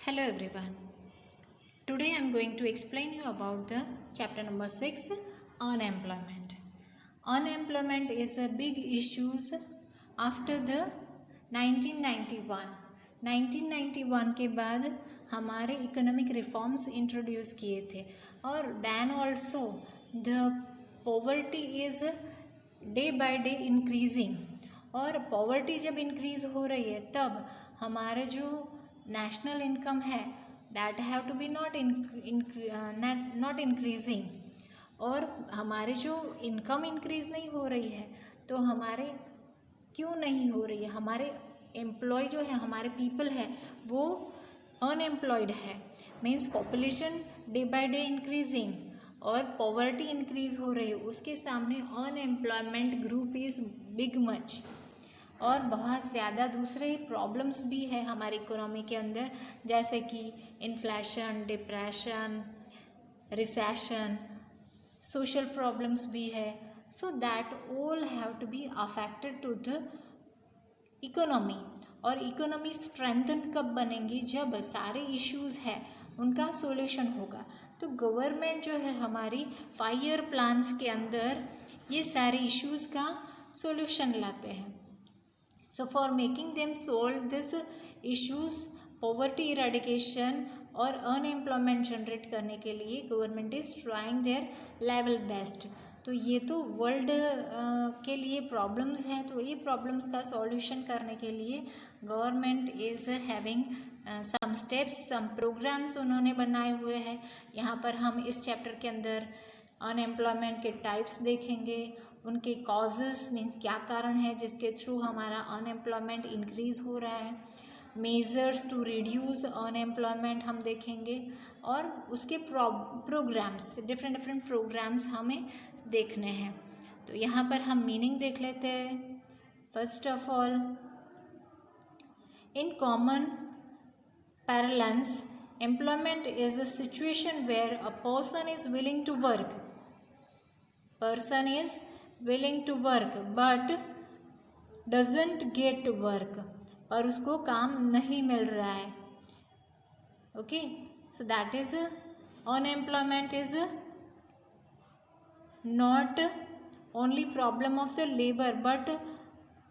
Hello everyone. Today I am going to explain you about the chapter number 6, unemployment. Unemployment is a big issues after the 1991. 1991 के बाद हमारे economic reforms introduce किए थे और then also the poverty is day by day increasing. और poverty जब increase हो रही है तब हमारे जो नेशनल इनकम है that have to be not increasing. और हमारे जो इनकम इंक्रीज नहीं हो रही है तो हमारे क्यों नहीं हो रही है, हमारे एम्प्लॉय जो है, हमारे पीपल है वो अनएम्प्लॉयड है। Means population day by day increasing और पॉवर्टी इंक्रीज हो रही है, उसके सामने unemployment group is big much. और बहुत ज़्यादा दूसरे प्रॉब्लम्स भी है हमारी इकोनॉमी के अंदर, जैसे कि inflation, depression, recession, social problems भी है। So that all have to be affected to the economy. और इकोनॉमी स्ट्रेंथन कब बनेंगी, जब सारे इश्यूज़ है उनका सॉल्यूशन होगा। तो गवर्नमेंट जो है हमारी 5 ईयर प्लान्स के अंदर ये सारे इश्यूज़ का सॉल्यूशन लाते हैं। So for making them solve this issues, poverty eradication और unemployment generate करने के लिए government is trying their level best. तो ये तो वर्ल्ड के लिए प्रॉब्लम्स हैं, तो ये प्रॉब्लम्स का सॉल्यूशन करने के लिए government is having some steps, some programmes उन्होंने बनाए हुए हैं। यहाँ पर हम इस चैप्टर के अंदर अनएम्प्लॉयमेंट के टाइप्स देखेंगे, उनके कॉजेज़ मीन्स क्या कारण है जिसके थ्रू हमारा अनएम्प्लॉयमेंट इंक्रीज़ हो रहा है, मेजर्स टू रिड्यूस अनएम्प्लॉयमेंट हम देखेंगे, और उसके प्रोग्राम्स, डिफरेंट प्रोग्राम्स हमें देखने हैं। तो यहाँ पर हम मीनिंग देख लेते हैं। First of all, in common parlance, employment is a situation where a person is willing to work but doesn't get work, पर उसको काम नहीं मिल रहा है। Okay, so that is unemployment is not only problem of the labor but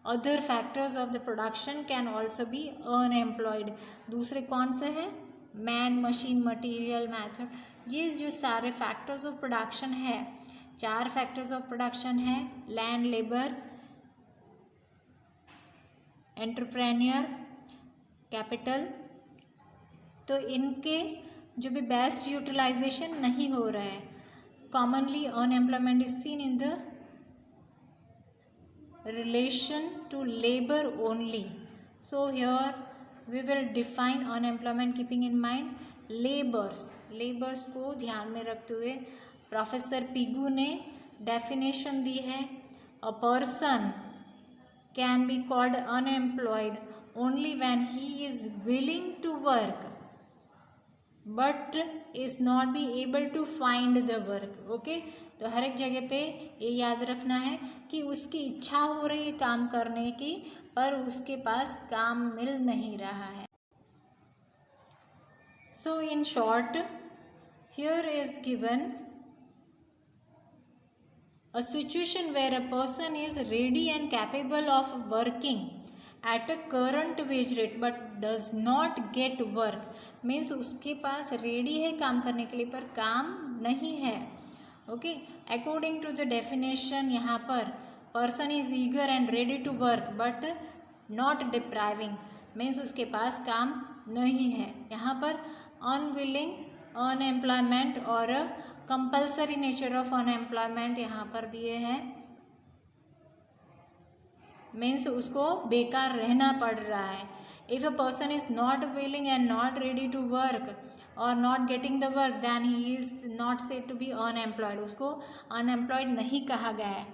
other factors of the production can also be unemployed। दूसरे कौन से हैं, मैन, मशीन, मटेरियल, मेथड। ये जो सारे फैक्टर्स ऑफ प्रोडक्शन है, 4 फैक्टर्स ऑफ प्रोडक्शन है, land, labour, entrepreneur, capital. तो इनके जो भी बेस्ट यूटिलाइजेशन नहीं हो रहा है। Commonly unemployment is seen in the relation to labor only. So here we will define unemployment keeping in mind labors को ध्यान में रखते हुए प्रोफेसर पिगू ने डेफिनेशन दी है। A person can be called unemployed only when he is willing to work but is not be able to find the work. Okay, तो हर एक जगह पे ये याद रखना है कि उसकी इच्छा हो रही है काम करने की, पर उसके पास काम मिल नहीं रहा है। So in short, here is given a situation where a person is ready and capable of working at a current wage rate but does not get work, means उसके पास रेडी है काम करने के लिए पर काम नहीं है। Okay, according to the definition यहाँ पर person is eager and ready to work but not depriving, means उसके पास काम नहीं है। यहाँ पर अनविलिंग अनएम्प्लॉयमेंट और कंपल्सरी नेचर ऑफ अनएम्प्लॉयमेंट यहाँ पर दिए हैं, मीन्स उसको बेकार रहना पड़ रहा है। If a person is not willing and not ready to work और not getting the work then he is not said to be unemployed, उसको अनएम्प्लॉयड नहीं कहा गया है।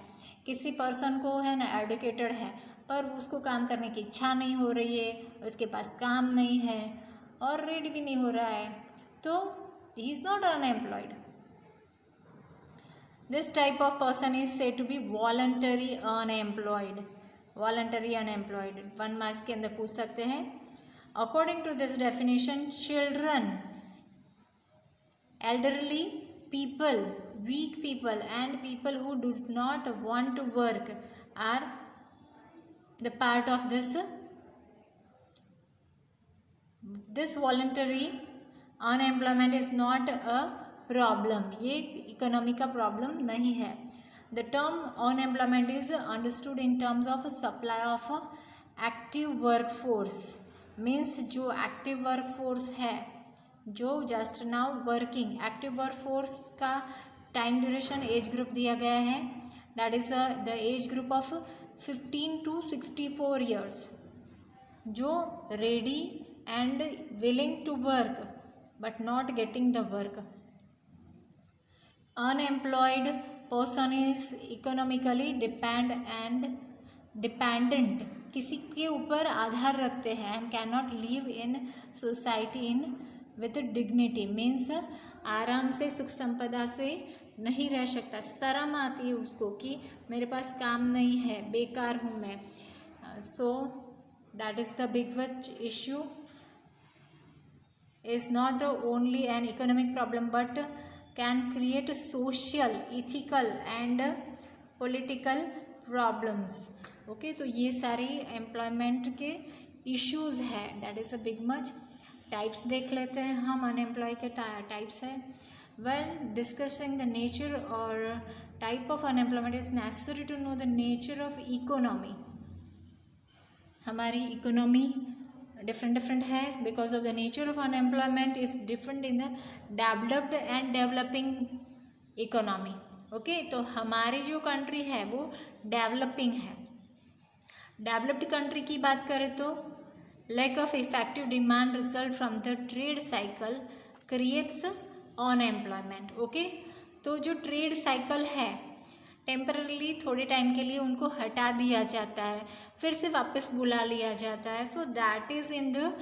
किसी पर्सन को है ना एडुकेटेड है पर उसको काम करने की इच्छा नहीं हो रही है, उसके पास काम नहीं है और रेडी भी नहीं हो रहा है, तो he is not unemployed. This type of person is said to be voluntary unemployed. 1 marks के अंदर पूछ सकते हैं, According to this definition, children, elderly people, weak people, and people who do not want to work are the part of this voluntary unemployment is not a problem. ये economy का problem नहीं है. The term unemployment is understood in terms of supply of active workforce. Means जो active workforce है, जो just now working active workforce का time duration age group दिया गया है, that is the age group of 15 to 64 years, जो ready and willing to work but not getting the work. Unemployed person is economically dependent, किसी के ऊपर आधार रखते हैं, and cannot live in society in with dignity. Means आराम से सुख संपदा से नहीं रह सकता. शर्म आती है उसको कि मेरे पास काम नहीं है, बेकार हूँ मैं. So that is the big issue. Is not only an economic problem but can create social, ethical and political problems. Okay, तो ये सारी एम्प्लॉयमेंट के इश्यूज है. That is a big much. Types देख लेते हैं हम. अनएम्प्लॉय के टाइप्स है. वेल डिस्कसिंग द नेचर और type of unemployment is necessary to know the nature of economy. हमारी इकोनॉमी डिफरेंट है because of the nature of unemployment is different in the developed and developing economy. Okay, तो हमारी जो country है वो developing है. Developed country की बात करें तो lack of effective demand result from the trade cycle creates unemployment. Okay, तो जो ट्रेड साइकिल है टेम्परली थोड़े टाइम के लिए उनको हटा दिया जाता है, फिर से वापस बुला लिया जाता है. So that is in the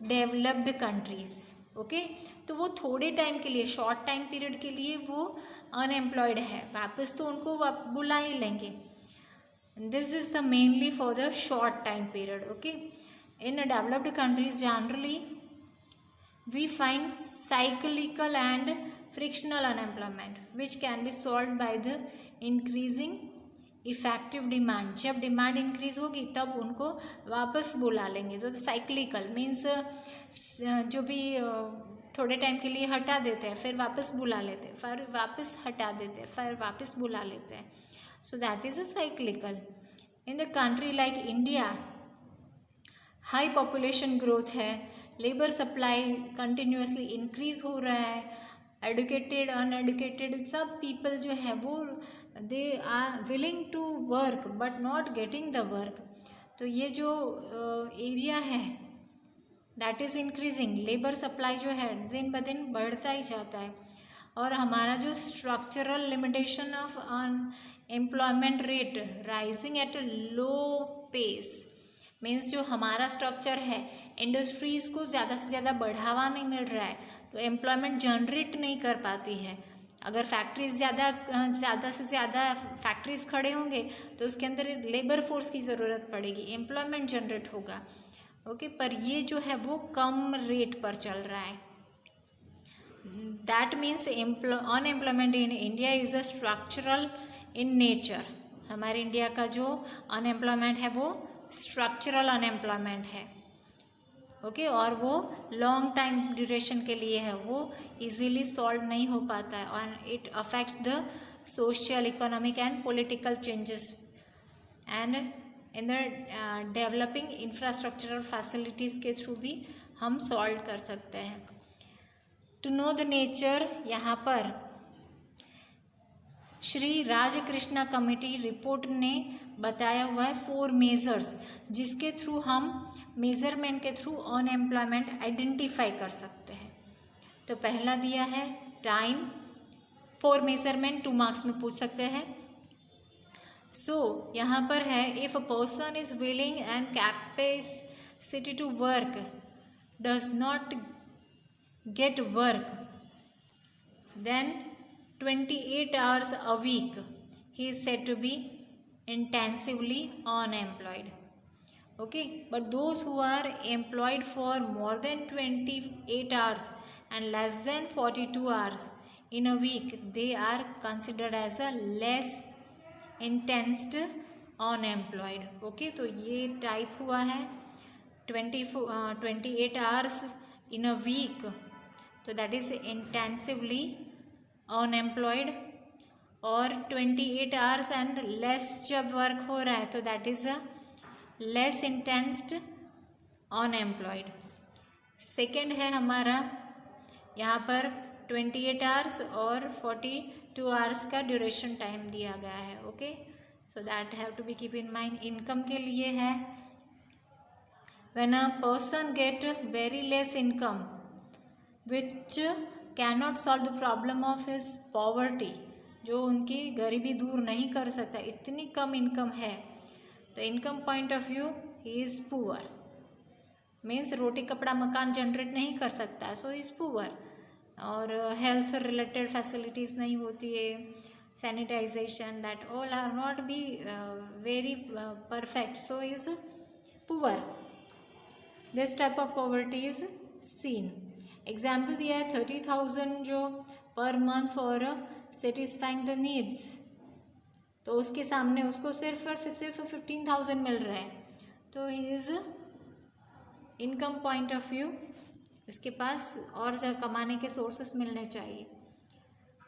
developed countries. Okay, तो वो थोड़े टाइम के लिए, शॉर्ट टाइम पीरियड के लिए वो अनएम्प्लॉयड है, वापस तो उनको बुला ही लेंगे. This is the mainly for the short time period. Okay, in developed countries generally we find cyclical and frictional unemployment which can be solved by the increasing effective demand. जब डिमांड इंक्रीज होगी तब उनको वापस बुला लेंगे. तो cyclical means जो भी थोड़े टाइम के लिए हटा देते हैं, फिर वापस बुला लेते हैं, फिर वापस हटा देते हैं, फिर वापस बुला लेते हैं. सो that is a cyclical. In the country like India high population growth है, लेबर सप्लाई कंटिन्यूसली इंक्रीज हो रहा है. एडुकेटेड अनएडुकेटेड सब पीपल जो है वो they are willing to work but not getting the work. तो ये जो एरिया है that is increasing. Labour supply जो है दिन ब दिन बढ़ता ही जाता है. और हमारा जो structural limitation of unemployment rate rising at low pace. Means जो हमारा स्ट्रक्चर है, इंडस्ट्रीज़ को ज़्यादा से ज़्यादा बढ़ावा नहीं मिल रहा है, तो एम्प्लॉयमेंट जनरेट नहीं कर पाती है. अगर फैक्ट्रीज ज़्यादा से ज़्यादा फैक्ट्रीज खड़े होंगे तो उसके अंदर लेबर फोर्स की ज़रूरत पड़ेगी, एम्प्लॉयमेंट जनरेट होगा. ओके, पर ये जो है वो कम रेट पर चल रहा है. That means unemployment in India is a structural in nature. हमारे इंडिया का जो अनएम्प्लॉयमेंट है वो स्ट्रक्चरल अनएम्प्लॉयमेंट है. ओके, और वो लॉन्ग टाइम ड्यूरेशन के लिए है, वो इजीली सॉल्व नहीं हो पाता है. और it affects the social, economic and political changes. And in the developing infrastructural facilities के थ्रू भी हम सॉल्व कर सकते हैं. टू नो द नेचर, यहाँ पर श्री राजकृष्णा कमेटी रिपोर्ट ने बताया हुआ है 4 मेजर्स जिसके थ्रू हम मेज़रमेंट के थ्रू अनएम्प्लॉयमेंट आइडेंटिफाई कर सकते हैं. तो पहला दिया है टाइम. 4 मेजरमेंट 2 मार्क्स में पूछ सकते हैं. सो यहाँ पर है if a person is willing and capacity to work does not get work then 28 hours a week he is said to be intensively unemployed. okay, but those who are employed for more than 28 hours and less than 42 hours in a week, they are considered as a less intensed unemployed. okay, तो ये type हुआ है 28 hours in a week, तो that is intensively unemployed, और 28 hours and less जब work हो रहा है तो that is a less intensed unemployed. Second है हमारा यहाँ पर 28 hours और 42 hours का ड्यूरेशन टाइम दिया गया है. Okay, so that have to be keep in mind. Income के लिए है when a person get very less income which cannot solve the problem of his poverty, जो उनकी गरीबी दूर नहीं कर सकता, इतनी कम इनकम है, तो income point of view he is poor. Means रोटी कपड़ा मकान जनरेट नहीं कर सकता, सो इज़ पुअर. और हेल्थ रिलेटेड फैसिलिटीज़ नहीं होती है, sanitisation, that all are not be very perfect, so is poor. This type of poverty is seen. Example दिया है 30,000 जो per month for satisfying the needs, तो उसके सामने उसको सिर्फ 15,000 मिल रहा है, तो is income point of view उसके पास और ज़्यादा कमाने के सोर्सेस मिलने चाहिए.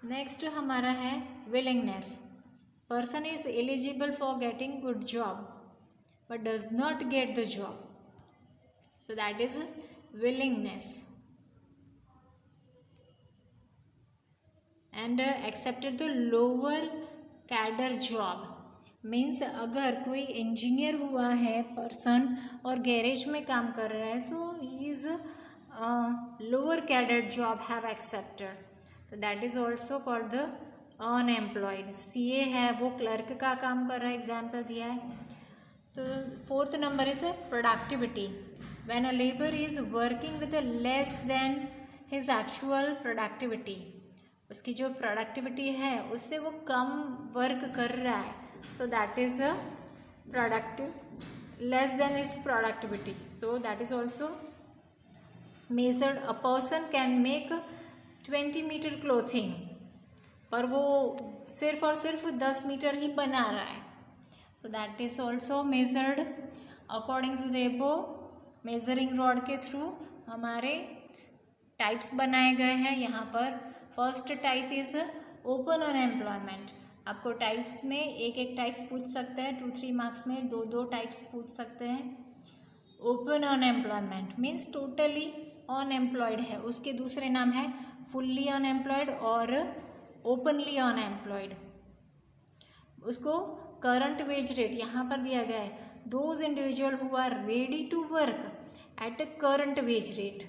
नेक्स्ट हमारा है willingness. Person is eligible for getting good job but does not get the job, so that is willingness. And accepted the lower cadre job means अगर कोई इंजीनियर हुआ है पर्सन और गैरेज में काम कर रहा है, so he is lower cadre job have accepted, तो that is also called the unemployed. CA है, वो क्लर्क का काम कर रहा है, एग्जाम्पल दिया है. तो fourth number is productivity. When a labor is working with a less than his actual productivity, उसकी जो प्रोडक्टिविटी है उससे वो कम वर्क कर रहा है, so that is a productive less than his productivity, so that is also measured. A person can make 20 meter clothing, पर वो सिर्फ और सिर्फ 10 मीटर ही बना रहा है, so that is also measured according to the above. Measuring rod के through हमारे टाइप्स बनाए गए हैं यहाँ पर. First type is open unemployment. आपको टाइप्स में एक टाइप्स पूछ सकते हैं, 2-3 मार्क्स में 2 टाइप्स पूछ सकते हैं. Open unemployment means totally unemployed है, उसके दूसरे नाम है फुल्ली अनएम्प्लॉयड और ओपनली अनएम्प्लॉयड. उसको करंट वेज रेट यहाँ पर दिया गया है. Those individuals who are ready to work at a current wage rate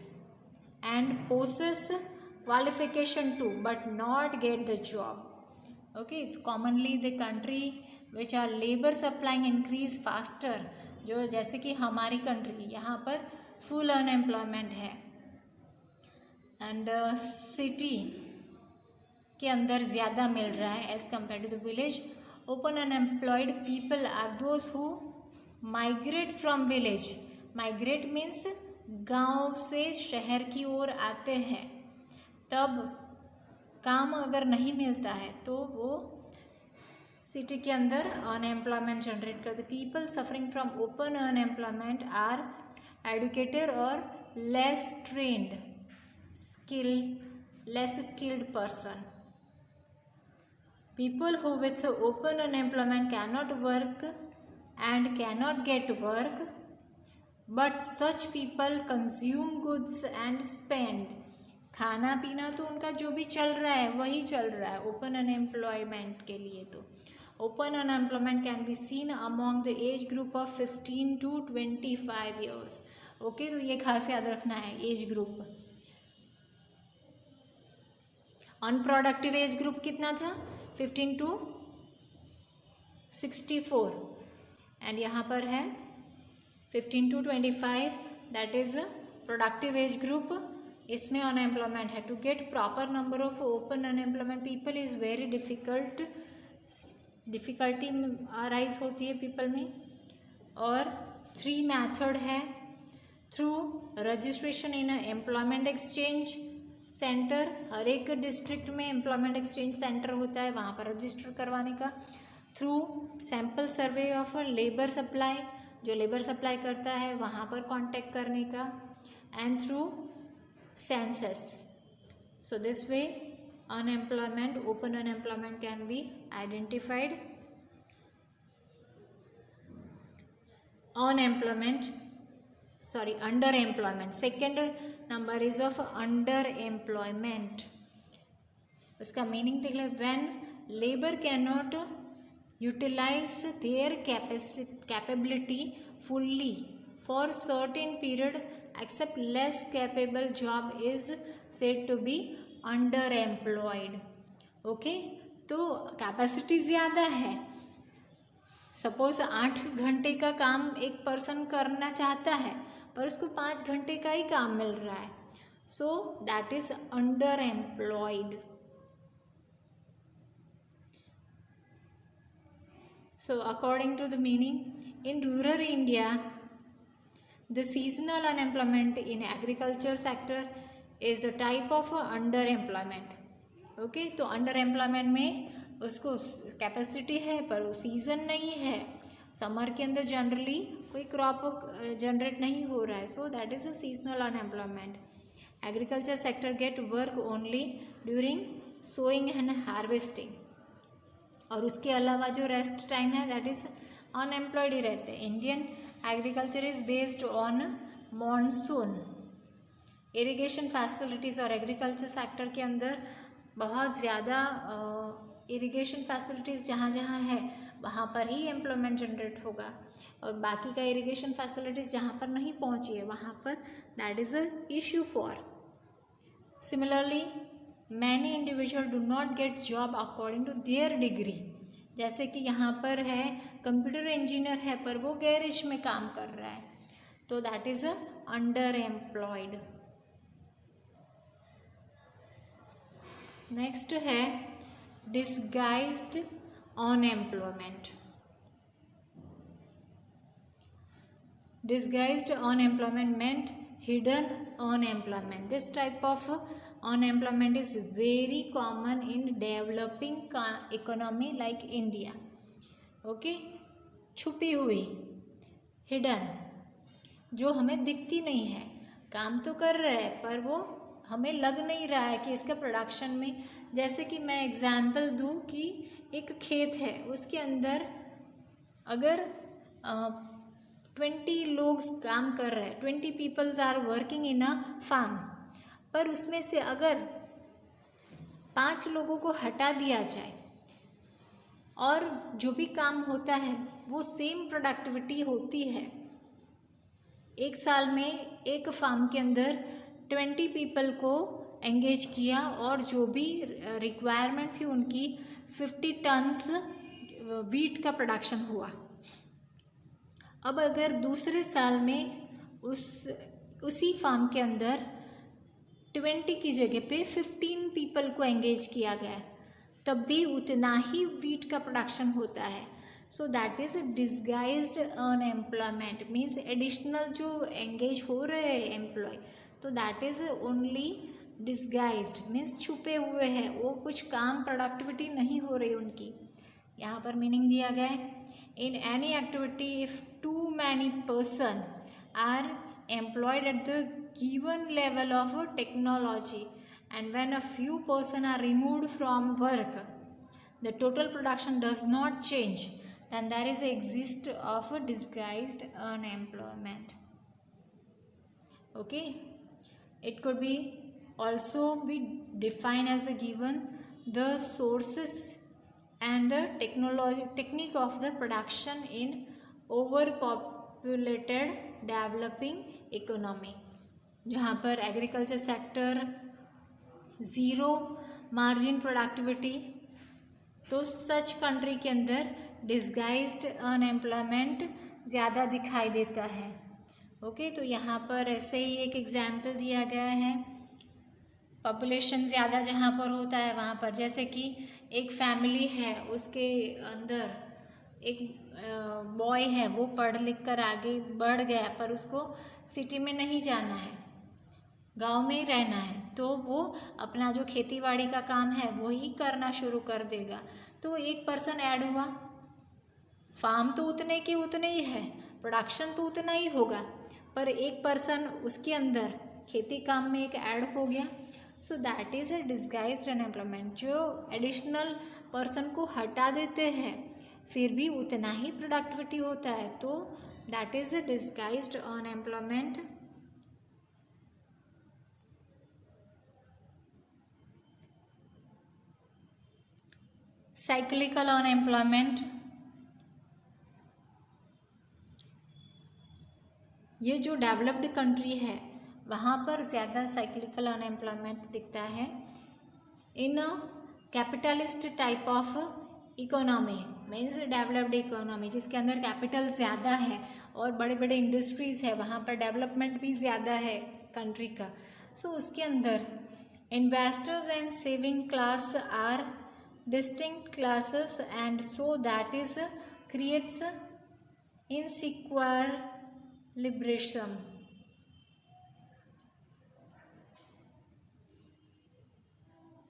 and possess qualification too but not get the job. Okay, commonly the country which are labor supplying increase faster, जो जैसे कि हमारी country यहाँ पर full unemployment है, and city के अंदर ज़्यादा मिल रहा है as compare to the village. Open unemployed people are those who migrate from village. Migrate means गांव से शहर की ओर आते हैं, तब काम अगर नहीं मिलता है तो वो सिटी के अंदर अनएम्प्लॉयमेंट जनरेट करते. People suffering from open unemployment are educated और less trained less skilled person. People who with open unemployment cannot work and cannot get work, but such people consume goods and spend. खाना पीना तो उनका जो भी चल रहा है वही चल रहा है ओपन अनएम्प्लॉयमेंट के लिए. तो open unemployment can be seen among the age group of 15 to 25 years. Okay, तो ये खास याद रखना है age group. Unproductive age group कितना था? 15 to 64, एंड यहाँ पर है 15 to 25, that is productive age group. इसमें अनएम्प्लॉयमेंट है. To get proper number of open unemployment people is very difficulty arise होती है पीपल में. और 3 मेथड है, through registration in employment exchange centre, हर एक डिस्ट्रिक्ट में एम्प्लॉयमेंट एक्सचेंज सेंटर होता है, वहाँ पर रजिस्टर करवाने का, through sample survey of labour supply, जो लेबर सप्लाई करता है वहाँ पर कांटेक्ट करने का, and through census. So this way unemployment, open unemployment can be identified. Underemployment. Second number is of underemployment. उसका मीनिंग देख ले, when labor cannot utilize their capability fully for certain period except less capable job is said to be underemployed. Okay, तो capacity ज़्यादा है, suppose 8 घंटे का काम एक पर्सन करना चाहता है पर उसको 5 घंटे का ही काम मिल रहा है, so that is under employed. So according to the meaning, in rural India the seasonal unemployment in agriculture sector is a type of under employment. Okay, तो अंडर एम्प्लॉयमेंट में उसको कैपेसिटी है पर वो सीज़न नहीं है, समर के अंदर जनरली कोई क्रॉप जनरेट नहीं हो रहा है, so that is a seasonal unemployment. Agriculture sector get work only during sowing and harvesting, और उसके अलावा जो रेस्ट टाइम है दैट इज़ अनएम्प्लॉयड ही रहते हैं. Indian agriculture is based on monsoon. Irrigation facilities, और एग्रीकल्चर सेक्टर के अंदर बहुत ज़्यादा इरिगेशन फैसिलिटीज़ जहाँ जहाँ है वहाँ पर ही एम्प्लॉयमेंट जनरेट होगा, और बाकी का इरिगेशन फैसिलिटीज़ जहाँ पर नहीं पहुँची है वहाँ पर that is a issue for. Similarly many individual do not get job according to their degree. जैसे कि यहाँ पर है कंप्यूटर इंजीनियर है पर वो गैरेज में काम कर रहा है, तो that is a under employed. Next है disguised unemployment. Disguised unemployment meant hidden unemployment. This type of unemployment is very common in developing economy like India. Okay, छुपी हुई, hidden, जो हमें दिखती नहीं है, काम तो कर रहा है पर वो हमें लग नहीं रहा है कि इसका प्रोडक्शन में. जैसे कि मैं एग्जाम्पल दूँ कि एक खेत है, उसके अंदर अगर 20 लोग काम कर रहे हैं, 20 peoples are working in a farm, पर उसमें से अगर 5 लोगों को हटा दिया जाए और जो भी काम होता है वो सेम प्रोडक्टिविटी होती है. एक साल में एक फार्म के अंदर 20 पीपल को एंगेज किया और जो भी रिक्वायरमेंट थी उनकी 50 टन्स वीट का प्रोडक्शन हुआ. अब अगर दूसरे साल में उसी फार्म के अंदर 20 की जगह पे 15 पीपल को एंगेज किया गया, तब भी उतना ही वीट का प्रोडक्शन होता है. So that is disguised unemployment, means additional जो एंगेज हो रहे हैं एम्प्लॉय, तो that is only disguised, means छुपे हुए हैं, वो कुछ काम प्रोडक्टिविटी नहीं हो रही उनकी. यहाँ पर मीनिंग दिया गया है, in any activity if too many person are employed at the given level of technology and when a few person are removed from work the total production does not change, then there is a exist of a disguised unemployment. Okay, it could be also be defined as a given the sources and the technique of the production in overpopulated developing economy. जहाँ पर agriculture sector zero margin productivity, तो सच country के अंदर disguised unemployment ज़्यादा दिखाई देता है. Okay, तो यहाँ पर ऐसे ही एक एग्जाम्पल दिया गया है. पॉपुलेशन ज़्यादा जहाँ पर होता है वहाँ पर, जैसे कि एक फैमिली है उसके अंदर एक बॉय है वो पढ़ लिख कर आगे बढ़ गया पर उसको सिटी में नहीं जाना है, गांव में ही रहना है, तो वो अपना जो खेतीबाड़ी का काम है वो ही करना शुरू कर देगा। तो एक पर्सन ऐड हुआ, फार्म तो उतने के उतने ही है, प्रोडक्शन तो उतना ही होगा, पर एक पर्सन उसके अंदर खेती काम में एक ऐड हो गया। सो that is a disguised unemployment. जो एडिशनल पर्सन को हटा देते हैं फिर भी उतना ही प्रोडक्टिविटी होता है, तो that is a disguised unemployment. Cyclical unemployment, ये जो डेवलप्ड कंट्री है वहाँ पर ज़्यादा साइक्लिकल अनएम्प्लॉयमेंट दिखता है। In capitalist type of economy means developed economy, जिसके अंदर कैपिटल ज़्यादा है और बड़े बड़े इंडस्ट्रीज़ है, वहाँ पर डेवलपमेंट भी ज़्यादा है कंट्री का। सो उसके अंदर investors and saving class are distinct classes and so that is creates inequilibrium.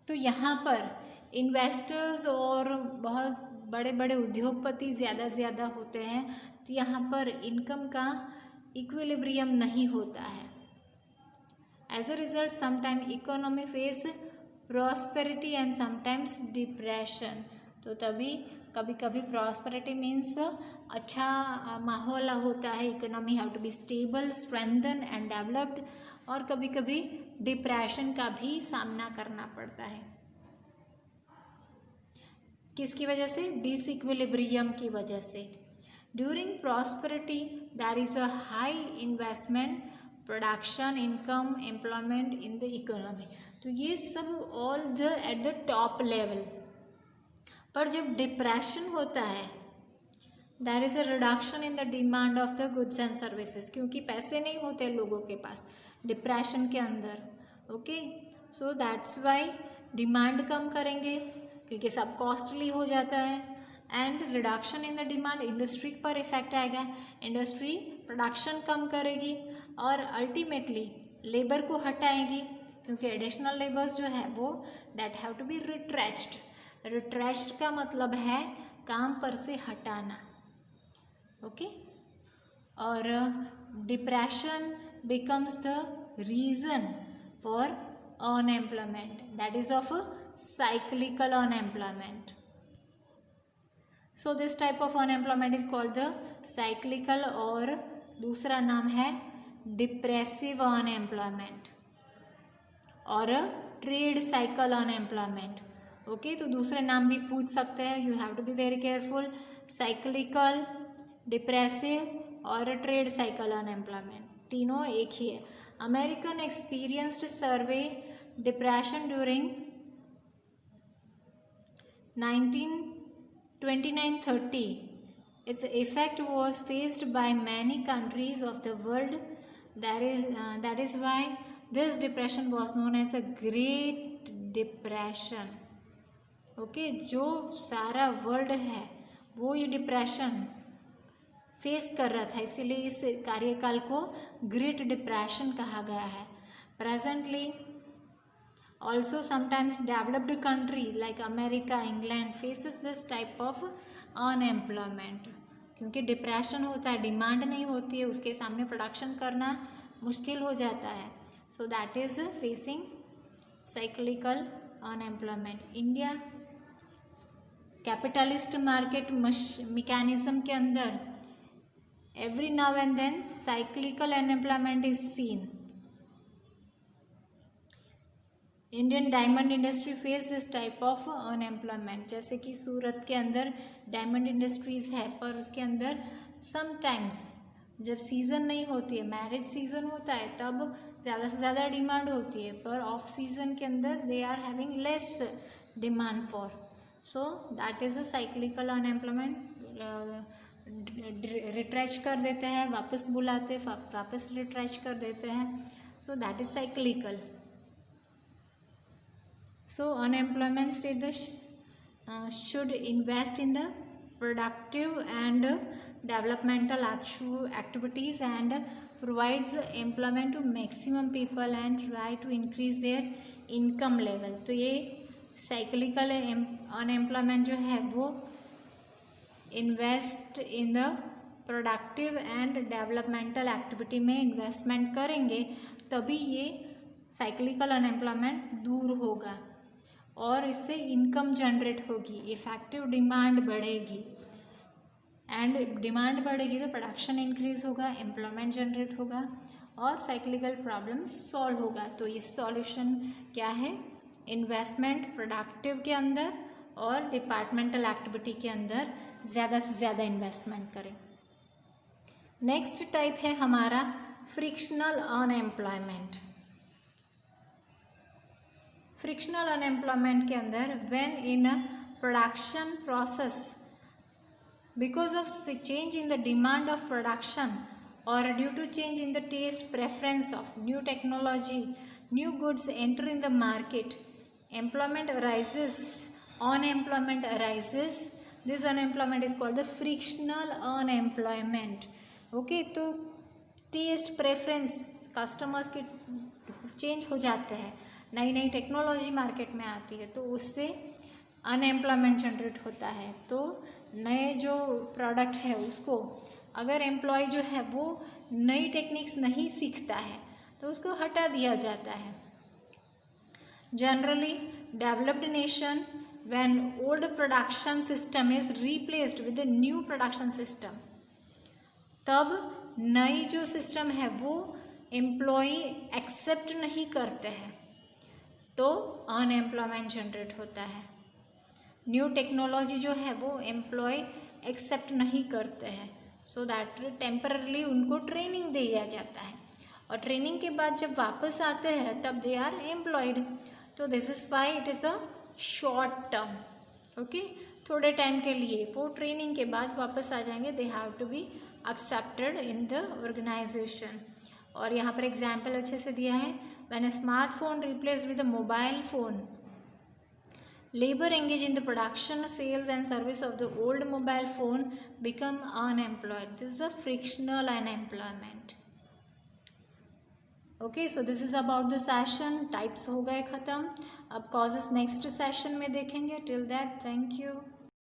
तो यहाँ पर इन्वेस्टर्स और बहुत बड़े बड़े उद्योगपति ज़्यादा होते हैं, तो यहाँ पर इनकम का इक्विलिब्रियम नहीं होता है। As a result sometime economy face prosperity and sometimes depression. तो तभी कभी कभी प्रॉस्पेरिटी मीन्स अच्छा माहौल होता है, economy have to be stable, strengthen and developed, और कभी कभी डिप्रेशन का भी सामना करना पड़ता है। किसकी वजह से? डिसइक्विलिब्रियम की वजह से। During prosperity there is a high investment, production, income, employment in the economy. तो ये सब all the at the top level. पर जब डिप्रेशन होता है there is a reduction in the demand of the goods and services, क्योंकि पैसे नहीं होते लोगों के पास डिप्रेशन के अंदर। Okay, so that's why demand कम करेंगे क्योंकि सब कॉस्टली हो जाता है, and reduction in the demand, industry पर इफेक्ट आएगा, इंडस्ट्री प्रोडक्शन कम करेगी और अल्टीमेटली लेबर को हटाएगी, क्योंकि एडिशनल लेबर्स जो है वो that have to be retrenched. Retrenched का मतलब है काम पर से हटाना। ओके, और depression becomes the reason for unemployment, that is of cyclical unemployment. So this type of unemployment is called the cyclical, और दूसरा नाम है depressive unemployment और trade cycle unemployment. ओके, तो दूसरे नाम भी पूछ सकते हैं, you have to be very careful. Cyclical, depressive और ट्रेड साइकिल अनएम्प्लॉयमेंट तीनों एक ही है। American experienced survey depression during 1929-30. Its effect was faced by many countries of the world. That is why this depression was known as the Great Depression. Okay, जो सारा world है वो ये depression face कर रहा था, इसीलिए इस कार्यकाल को ग्रेट डिप्रेशन कहा गया है। Presently also sometimes developed country like America, England faces this type of unemployment, क्योंकि डिप्रेशन होता है, डिमांड नहीं होती है, उसके सामने प्रोडक्शन करना मुश्किल हो जाता है। So that is facing cyclical unemployment. India capitalist market mechanism के अंदर every now and then cyclical unemployment is seen. Indian diamond industry face this type of unemployment, जैसे कि सूरत के अंदर डायमंड इंडस्ट्रीज़ है, पर उसके अंदर समटाइम्स जब सीज़न नहीं होती है, मैरिज सीज़न होता है, तब ज़्यादा से ज़्यादा डिमांड होती है, पर ऑफ सीज़न के अंदर they are having less demand for. So that is a cyclical unemployment. Retrench कर देते हैं, वापस बुलाते, वापस रिट्रेच कर देते हैं, सो that is cyclical. So unemployment status should invest in the productive and developmental activities and provides employment to maximum people and try to increase their income level. तो ये साइक्लिकल अनएम्प्लॉयमेंट जो है वो invest in the productive and developmental activity में investment करेंगे तभी ये cyclical unemployment दूर होगा और इससे इनकम जनरेट होगी, इफेक्टिव डिमांड बढ़ेगी एंड डिमांड बढ़ेगी तो प्रोडक्शन इंक्रीज होगा, एम्प्लॉयमेंट जनरेट होगा और साइक्लिकल प्रॉब्लम सॉल्व होगा। तो ये सॉल्यूशन क्या है? इन्वेस्टमेंट प्रोडक्टिव के अंदर और डिपार्टमेंटल एक्टिविटी के अंदर ज़्यादा से ज़्यादा इन्वेस्टमेंट करें। नेक्स्ट टाइप है हमारा फ्रिक्शनल अनएम्प्लॉयमेंट। फ्रिक्शनल अनएम्प्लॉयमेंट के अंदर when in production process because of change in the demand of production और due to change in the taste preference of new technology, new goods enter in the market, employment arises, unemployment arises. This unemployment is called the frictional unemployment. Okay, तो test preference customers के change हो जाते हैं, नई नई technology market में आती है तो उससे अनएम्प्लॉयमेंट जनरेट होता है। तो नए जो प्रोडक्ट है उसको अगर एम्प्लॉय जो है वो नई टेक्निक्स नहीं सीखता है तो उसको हटा दिया जाता है। Generally, developed nation, when old production system is replaced with a new production system, तब नई जो सिस्टम है वो एम्प्लॉय एक्सेप्ट नहीं करते हैं तो अनएम्प्लॉयमेंट जनरेट होता है। न्यू टेक्नोलॉजी जो है वो एम्प्लॉय एक्सेप्ट नहीं करते हैं, सो दैट टेम्परली उनको ट्रेनिंग दिया जाता है और ट्रेनिंग के बाद जब वापस आते हैं तब दे आर एम्प्लॉयड। तो this is why it is the short term. Okay, थोड़े टाइम के लिए, वो ट्रेनिंग के बाद वापस आ जाएंगे, they have to be accepted in the organisation. और यहाँ पर एग्जाम्पल अच्छे से दिया है, when a smartphone replaced with a mobile phone, labour engage in the production, sales and service of the old mobile phone become unemployed. This is a frictional unemployment. Okay, so this is about the session. Types हो गए ख़त्म, अब causes next session में देखेंगे। Till that, thank you.